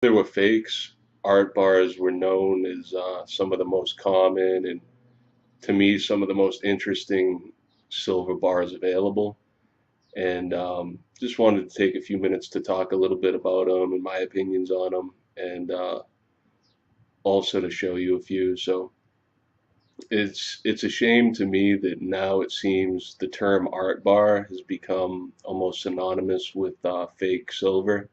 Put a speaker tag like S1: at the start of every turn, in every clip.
S1: There were fakes. Art bars were known as some of the most common and, to me, some of the most interesting silver bars available. And just wanted to take a few minutes to talk a little bit about them and my opinions on them, and also to show you a few. So it's a shame to me that now it seems the term art bar has become almost synonymous with fake silver.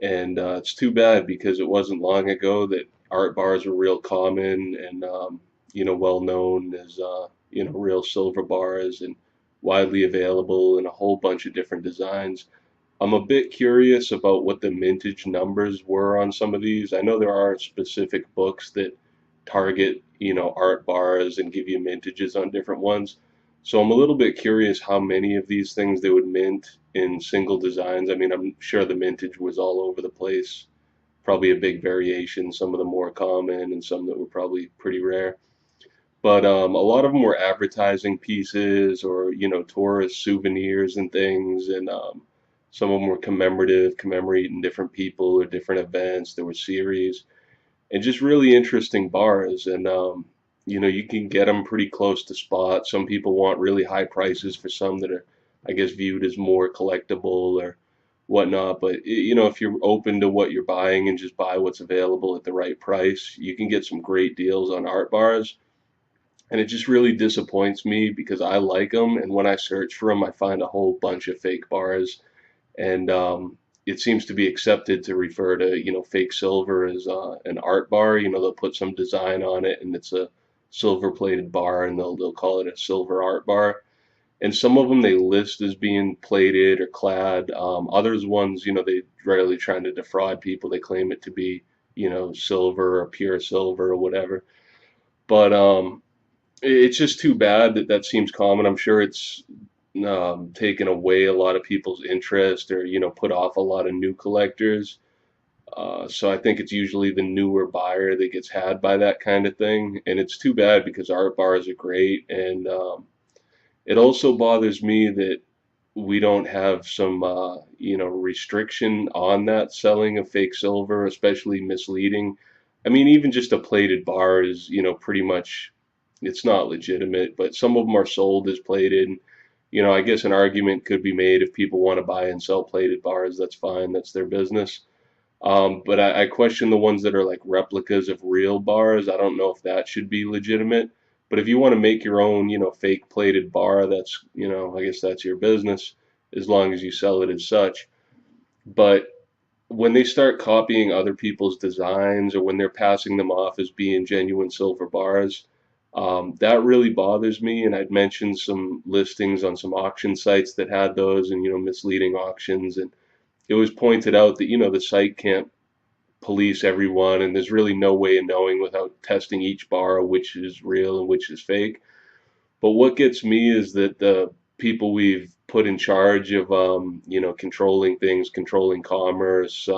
S1: And it's too bad because it wasn't long ago that art bars were real common and well known as real silver bars and widely available in a whole bunch of different designs. I'm a bit curious about what the mintage numbers were on some of these. I know there are specific books that target, art bars and give you mintages on different ones. So I'm a little bit curious how many of these things they would mint in single designs. I mean, I'm sure the mintage was all over the place. Probably a big variation, some of the more common and some that were probably pretty rare. But a lot of them were advertising pieces or, tourist souvenirs and things. And some of them were commemorative, commemorating different people or different events. There were series and just really interesting bars. And, you can get them pretty close to spot. Some people want really high prices for some that are, I guess, viewed as more collectible or whatnot. But, if you're open to what you're buying and just buy what's available at the right price, you can get some great deals on art bars. And it just really disappoints me because I like them, and when I search for them, I find a whole bunch of fake bars. And it seems to be accepted to refer to, fake silver as an art bar. They'll put some design on it, and it's a silver-plated bar, and they'll call it a silver art bar. And some of them they list as being plated or clad. Others ones, they rarely trying to defraud people. They claim it to be, silver or pure silver or whatever. But it's just too bad that that seems common. I'm sure it's taken away a lot of people's interest or, put off a lot of new collectors. So I think it's usually the newer buyer that gets had by that kind of thing. And it's too bad because art bars are great. And it also bothers me that we don't have some, restriction on that selling of fake silver, especially misleading. I mean, even just a plated bar is, pretty much, it's not legitimate, but some of them are sold as plated. I guess an argument could be made if people want to buy and sell plated bars, that's fine, that's their business. But I question the ones that are like replicas of real bars. I don't know if that should be legitimate. But if you want to make your own, fake plated bar, that's, I guess that's your business as long as you sell it as such. But when they start copying other people's designs or when they're passing them off as being genuine silver bars, that really bothers me. And I'd mentioned some listings on some auction sites that had those and, misleading auctions. And it was pointed out that, the site can't police everyone, and there's really no way of knowing without testing each bar which is real and which is fake. But what gets me is that the people we've put in charge of, controlling things, controlling commerce,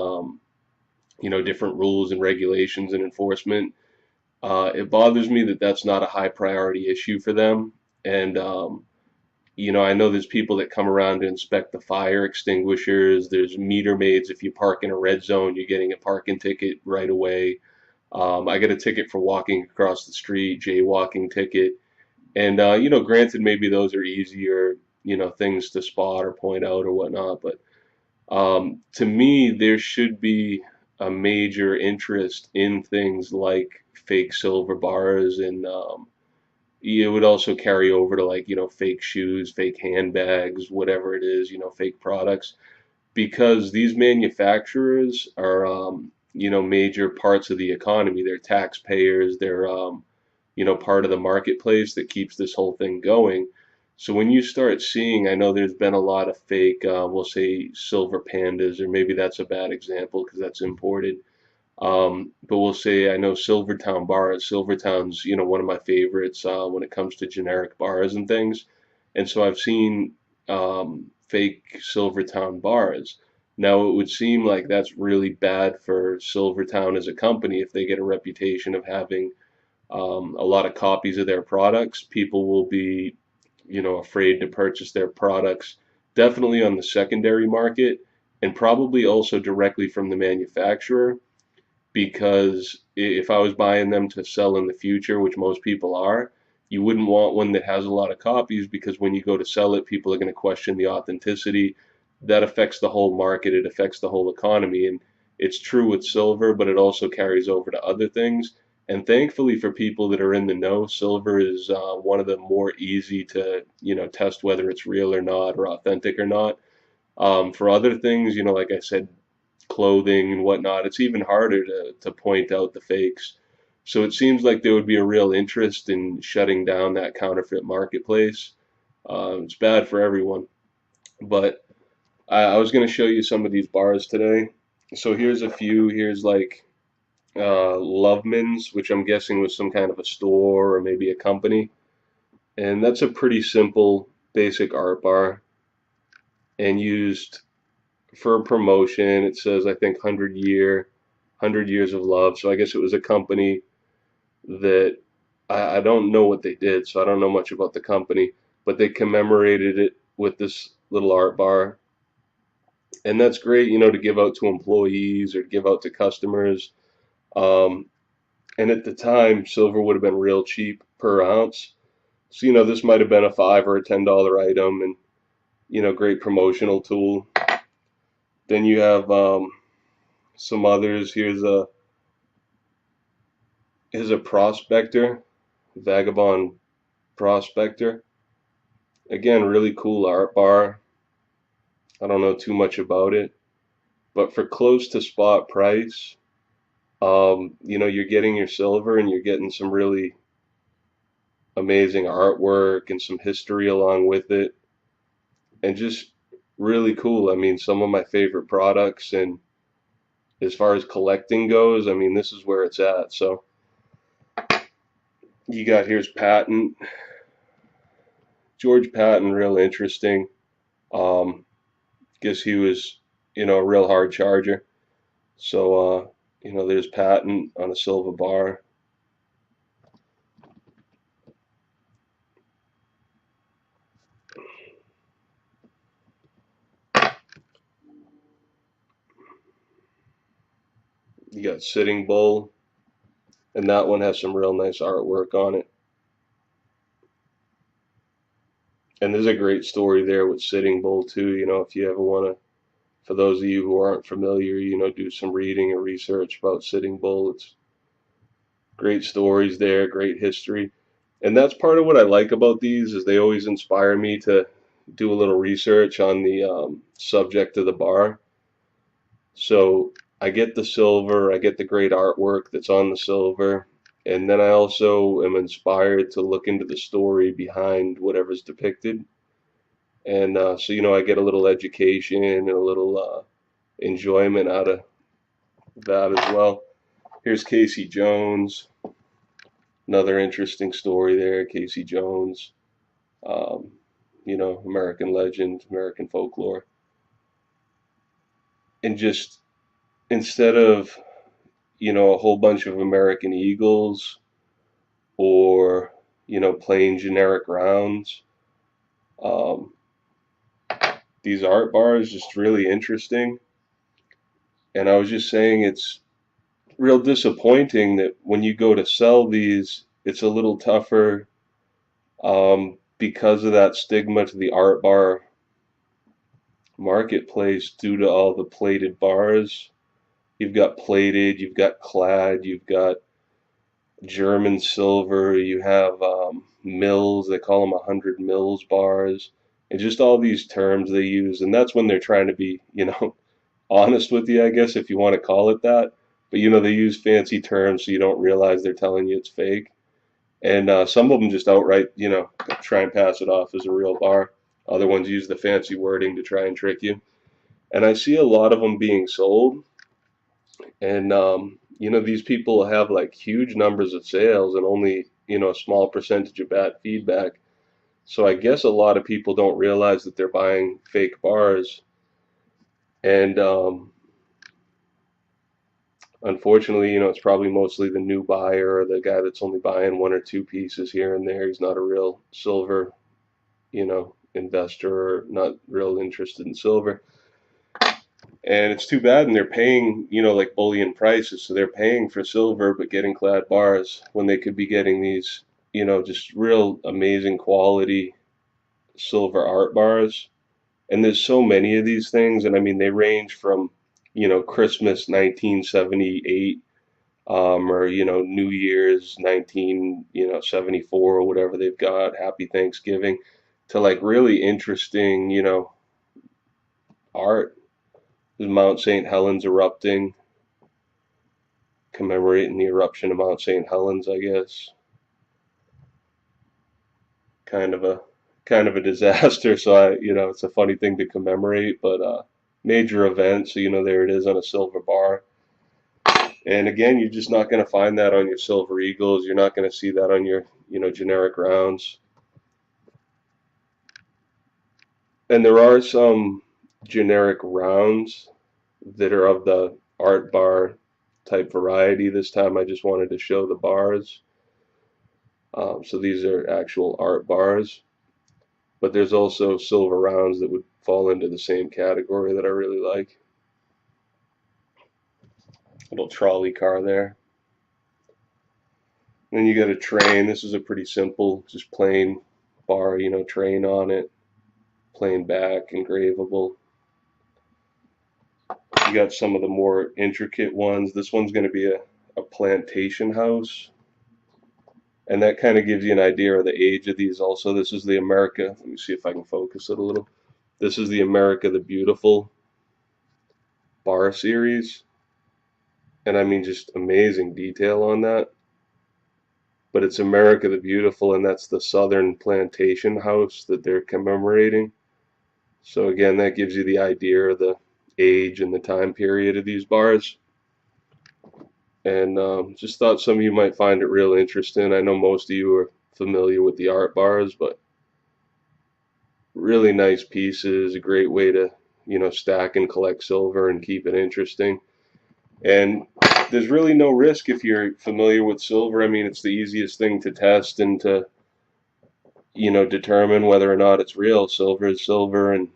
S1: different rules and regulations and enforcement. It bothers me that that's not a high priority issue for them. And I know there's people that come around to inspect the fire extinguishers. There's meter maids. If you park in a red zone, you're getting a parking ticket right away. I got a ticket for walking across the street, jaywalking ticket. And, granted, maybe those are easier, things to spot or point out or whatnot. But to me, there should be a major interest in things like fake silver bars and it would also carry over to like, fake shoes, fake handbags, whatever it is, fake products, because these manufacturers are, major parts of the economy. They're taxpayers. They're, part of the marketplace that keeps this whole thing going. So when you start seeing, I know there's been a lot of fake, we'll say silver pandas, or maybe that's a bad example because that's imported. But we'll say I know Silvertown bars. Silvertown's, one of my favorites when it comes to generic bars and things. And so I've seen fake Silvertown bars. Now it would seem like that's really bad for Silvertown as a company if they get a reputation of having a lot of copies of their products. People will be, afraid to purchase their products definitely on the secondary market and probably also directly from the manufacturer, because if I was buying them to sell in the future, which most people are, you wouldn't want one that has a lot of copies, because when you go to sell it, people are going to question the authenticity. That affects the whole market, it affects the whole economy. And it's true with silver, but it also carries over to other things. And thankfully for people that are in the know, silver is one of the more easy to, test whether it's real or not, or authentic or not. For other things, like I said, clothing and whatnot, it's even harder to point out the fakes. So it seems like there would be a real interest in shutting down that counterfeit marketplace. It's bad for everyone. But I was going to show you some of these bars today. So here's a few. Here's like Loveman's, which I'm guessing was some kind of a store or maybe a company. And that's a pretty simple, basic art bar, and used for a promotion. It says, I think, 100 years of love. So I guess it was a company that I don't know what they did, so I don't know much about the company, but they commemorated it with this little art bar. And that's great, to give out to employees or give out to customers. Um, and at the time, silver would have been real cheap per ounce. So, this might have been a $5 or a $10 item, and, great promotional tool. Then you have some others. Here's a prospector, vagabond prospector. Again, really cool art bar. I don't know too much about it, but for close to spot price, you're getting your silver and you're getting some really amazing artwork and some history along with it, and just really cool. I mean, some of my favorite products, and as far as collecting goes, I mean, this is where it's at. So you got, here's Patton, George Patton, real interesting. Um, Guess he was, a real hard charger. So, there's Patton on a silver bar. You got Sitting Bull, and that one has some real nice artwork on it. And there's a great story there with Sitting Bull too. If you ever want to, for those of you who aren't familiar, do some reading and research about Sitting Bull. It's great stories there, great history. And that's part of what I like about these, is they always inspire me to do a little research on the subject of the bar. So I get the silver, I get the great artwork that's on the silver, and then I also am inspired to look into the story behind whatever's depicted. And so, I get a little education and a little enjoyment out of that as well. Here's Casey Jones, another interesting story there. Casey Jones, um, American legend, American folklore. And just, instead of, a whole bunch of American Eagles, or, plain generic rounds, um, these art bars just really interesting. And I was just saying, it's real disappointing that when you go to sell these, it's a little tougher, because of that stigma to the art bar marketplace due to all the plated bars. You've got plated, you've got clad, you've got German silver, you have mills, they call them 100 mills bars, and just all these terms they use. And that's when they're trying to be, honest with you, I guess, if you want to call it that. But, they use fancy terms so you don't realize they're telling you it's fake. And some of them just outright, try and pass it off as a real bar. Other ones use the fancy wording to try and trick you. And I see a lot of them being sold. And, these people have like huge numbers of sales and only, a small percentage of bad feedback. So I guess a lot of people don't realize that they're buying fake bars. And unfortunately, it's probably mostly the new buyer, or the guy that's only buying one or two pieces here and there. He's not a real silver, investor, or not real interested in silver. And it's too bad, and they're paying, like bullion prices, so they're paying for silver but getting clad bars when they could be getting these, just real amazing quality silver art bars. And there's so many of these things, and I mean they range from, Christmas 1978, or New Year's 1974 or whatever they've got, Happy Thanksgiving, to like really interesting, art. There's Mount St. Helens erupting, commemorating the eruption of Mount St. Helens, I guess. Kind of a kind of a disaster, so it's a funny thing to commemorate, but major event, so there it is on a silver bar. And again, you're just not going to find that on your Silver Eagles. You're not going to see that on your, generic rounds. And there are some generic rounds that are of the art bar type variety. This time I just wanted to show the bars. So these are actual art bars. But there's also silver rounds that would fall into the same category that I really like. Little trolley car there. Then you got a train. This is a pretty simple, just plain bar, train on it, plain back, engravable. You got some of the more intricate ones. This one's going to be a plantation house. And that kind of gives you an idea of the age of these also. This is the America. Let me see if I can focus it a little. This is the America the Beautiful bar series. And I mean, just amazing detail on that. But it's America the Beautiful, and that's the Southern plantation house that they're commemorating. So again, that gives you the idea of the age and the time period of these bars. And just thought some of you might find it real interesting. I know most of you are familiar with the art bars, but really nice pieces, a great way to, stack and collect silver and keep it interesting. And there's really no risk if you're familiar with silver. I mean, it's the easiest thing to test and to, determine whether or not it's real. Silver is silver, and,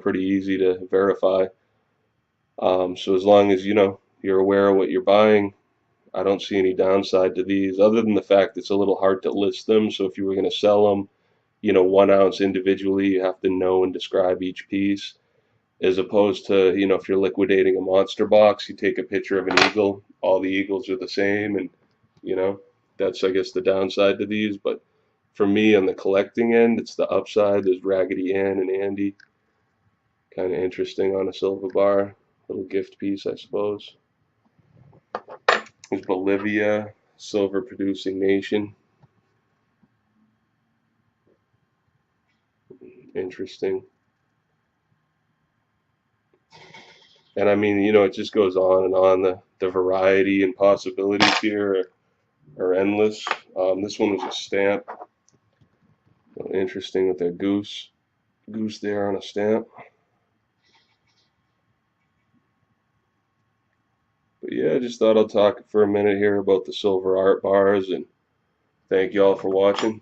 S1: pretty easy to verify. So as long as, you're aware of what you're buying, I don't see any downside to these other than the fact it's a little hard to list them. So if you were going to sell them, 1 ounce individually, you have to know and describe each piece. As opposed to, if you're liquidating a monster box, you take a picture of an eagle, all the eagles are the same, and, that's, I guess, the downside to these. But for me, on the collecting end, it's the upside. There's Raggedy Ann and Andy. Kind of interesting on a silver bar. Little gift piece, I suppose. There's Bolivia, silver producing nation. Interesting. And I mean, it just goes on and on. The variety and possibilities here are endless. This one was a stamp. Interesting with their goose there on a stamp. But yeah, I just thought I'd talk for a minute here about the silver art bars, and thank you all for watching.